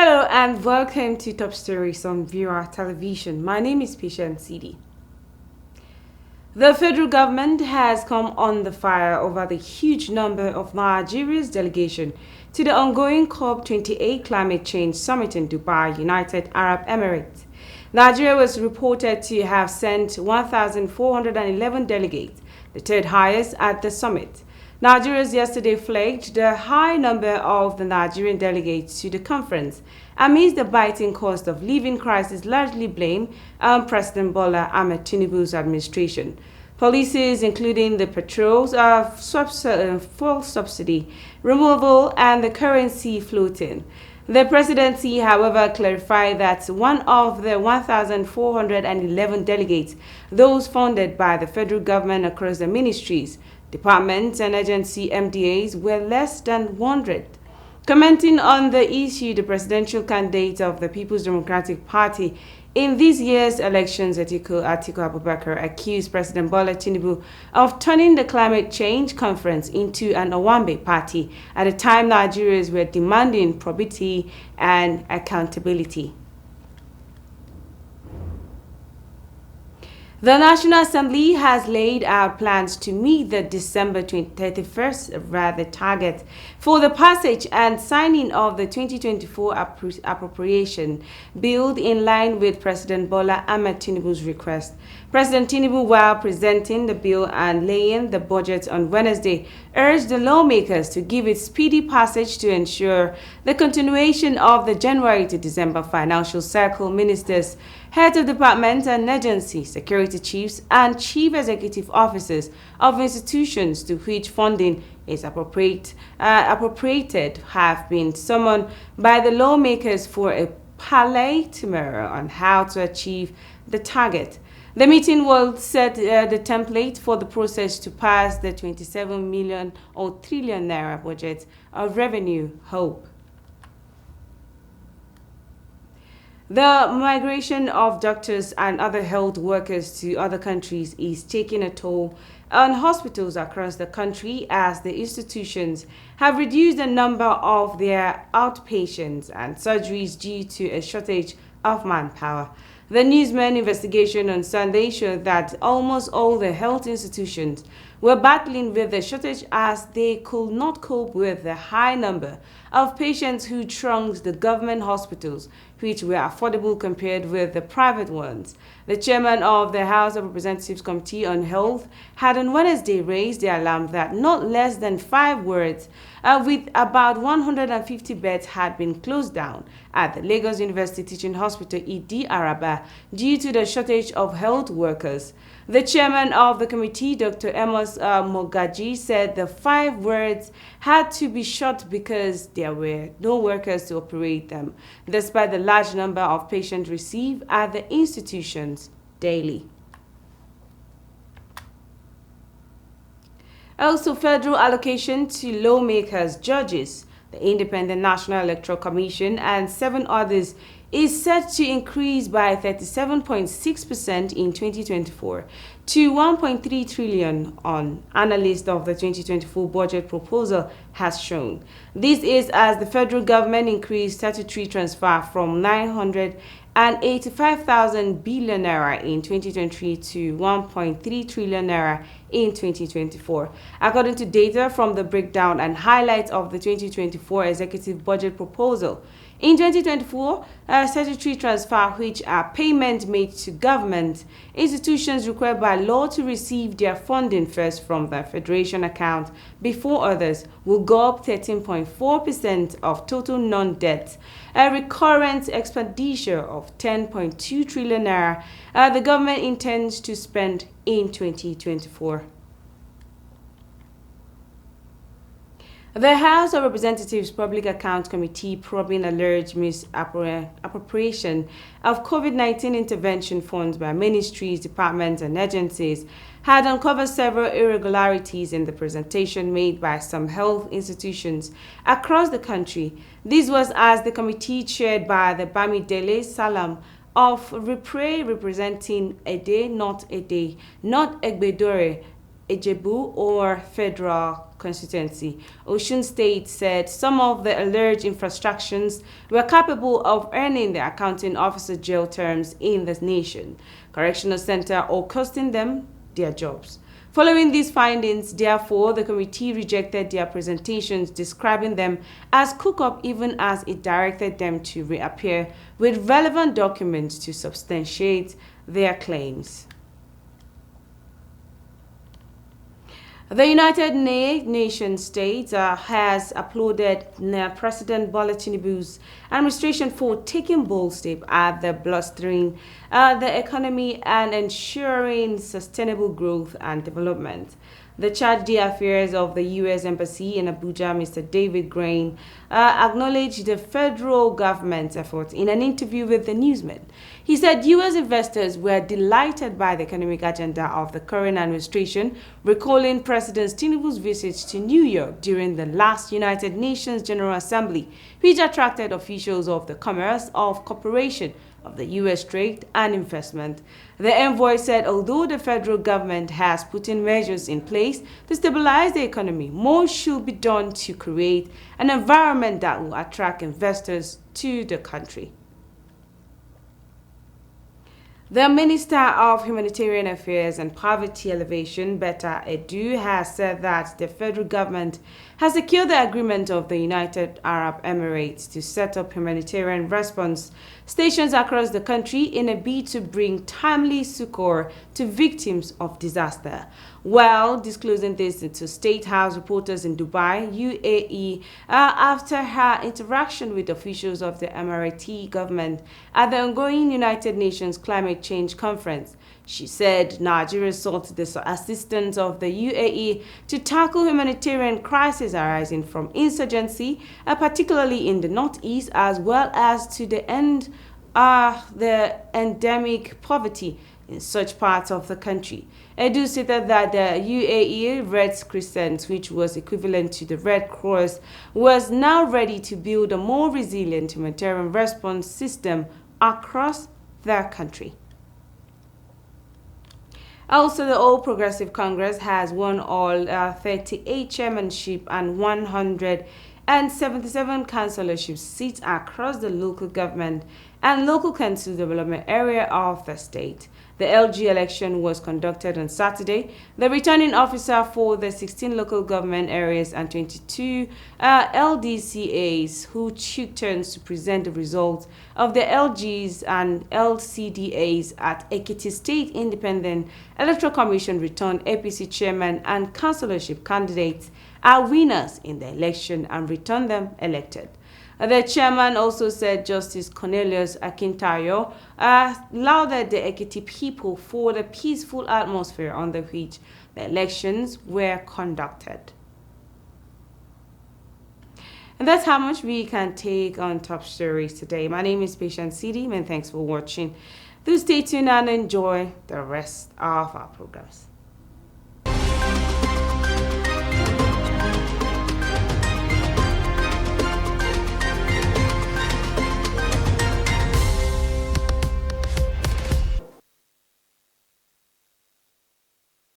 Hello and welcome to Top Stories on Viewer Television. My name is Patience CD. The federal government has come on the fire over the huge number of Nigeria's delegation to the ongoing COP28 climate change summit in Dubai, United Arab Emirates. Nigeria was reported to have sent 1,411 delegates, the third highest at the summit. Nigerians yesterday flagged the high number of the Nigerian delegates to the conference amidst the biting cost of living crisis largely blamed on President Bola Ahmed Tinubu's administration. Policies including the patrols of fuel subsidy removal and the currency floating. The presidency, however, clarified that one of the 1,411 delegates, those funded by the federal government across the ministries, departments and agency MDAs, were less than 100. Commenting on the issue, the presidential candidate of the People's Democratic Party in this year's elections, Atiku Abubakar, accused President Bola Tinubu of turning the climate change conference into an Owambe party at a time Nigerians were demanding probity and accountability. The National Assembly has laid out plans to meet the December 31st target for the passage and signing of the 2024 appropriation bill in line with President Bola Ahmed Tinubu's request. President Tinubu, while presenting the bill and laying the budget on Wednesday, urged the lawmakers to give it speedy passage to ensure the continuation of the January to December financial cycle. Ministers, heads of departments and agencies, security chiefs, and chief executive officers of institutions to which funding is appropriated have been summoned by the lawmakers for a palaver on how to achieve the target. The meeting will set the template for the process to pass the 27 million or trillion naira budget of revenue hope. The migration of doctors and other health workers to other countries is taking a toll on hospitals across the country as the institutions have reduced the number of their outpatients and surgeries due to a shortage of manpower. The Newsman investigation on Sunday showed that almost all the health institutions were battling with the shortage as they could not cope with the high number of patients who thronged the government hospitals, which were affordable compared with the private ones. The chairman of the House of Representatives Committee on Health had on Wednesday raised the alarm that not less than 5 wards with about 150 beds had been closed down at the Lagos University Teaching Hospital Idi Araba due to the shortage of health workers. The chairman of the committee, Dr. Amos Mogaji, said the 5 wards had to be shut because there were no workers to operate them, despite the large number of patients received at the institutions daily. Also, federal allocation to lawmakers, judges, the Independent National Electoral Commission, and 7 others is set to increase by 37.6% in 2024 to 1.3 trillion on analyst of the 2024 budget proposal has shown. This is as the federal government increased statutory transfer from 985,000 billion naira in 2023 to 1.3 trillion naira in 2024. According to data from the breakdown and highlights of the 2024 executive budget proposal, in 2024, statutory transfer, which are payments made to government institutions required by law to receive their funding first from the Federation account before others, will go up 13.4% of total non-debt. A recurrent expenditure of 10.2 trillion naira the government intends to spend in 2024. The House of Representatives Public Accounts Committee probing alleged misappropriation of COVID-19 intervention funds by ministries, departments, and agencies had uncovered several irregularities in the presentation made by some health institutions across the country. This was as the committee chaired by the Bamidele Salam of Repre representing Ede, not Egbedore, Ejebu, or Federal constituency, Osun State, said some of the alleged infractions were capable of earning the accounting officer jail terms in the nation, correctional center, or costing them their jobs. Following these findings, therefore, the committee rejected their presentations, describing them as cook-up, even as it directed them to reappear with relevant documents to substantiate their claims. The United Nations state has applauded President Bola Tinubu's administration for taking bold steps at the bolstering the economy and ensuring sustainable growth and development. The Charge d'Affaires of the U.S. Embassy in Abuja, Mr. David Grain, acknowledged the federal government's efforts in an interview with the newsman. He said U.S. investors were delighted by the economic agenda of the current administration, recalling President Tinubu's visit to New York during the last United Nations General Assembly, which attracted officials of the Commerce of Cooperation of the U.S. Trade and Investment. The envoy said although the federal government has put in measures in place to stabilize the economy, more should be done to create an environment that will attract investors to the country. The Minister of Humanitarian Affairs and Poverty Alleviation, Betta Edu, has said that the federal government has secured the agreement of the United Arab Emirates to set up humanitarian response stations across the country in a bid to bring timely succor to victims of disaster. While disclosing this to State House reporters in Dubai, UAE, after her interaction with officials of the Emirati government at the ongoing United Nations Climate Change Conference, she said Nigeria sought the assistance of the UAE to tackle humanitarian crises arising from insurgency, particularly in the northeast, as well as to the end the endemic poverty in such parts of the country. Edu stated that the UAE Red Crescent, which was equivalent to the Red Cross, was now ready to build a more resilient humanitarian response system across the country. Also, the All Progressive Congress has won all 38 chairmanship and 177 councillorship seats across the local government and local council development area of the state. The LG election was conducted on Saturday. The returning officer for the 16 local government areas and 22 LDCAs who took turns to present the results of the LGs and LCDAs at Ekiti State Independent Electoral Commission returned APC chairman and councillorship candidates are winners in the election and returned them elected. The chairman also said Justice Cornelius Akintayo lauded the Ekiti people for the peaceful atmosphere under which the elections were conducted. And that's how much we can take on Top Stories today. My name is Patience Sidi, and thanks for watching. Do stay tuned and enjoy the rest of our programs.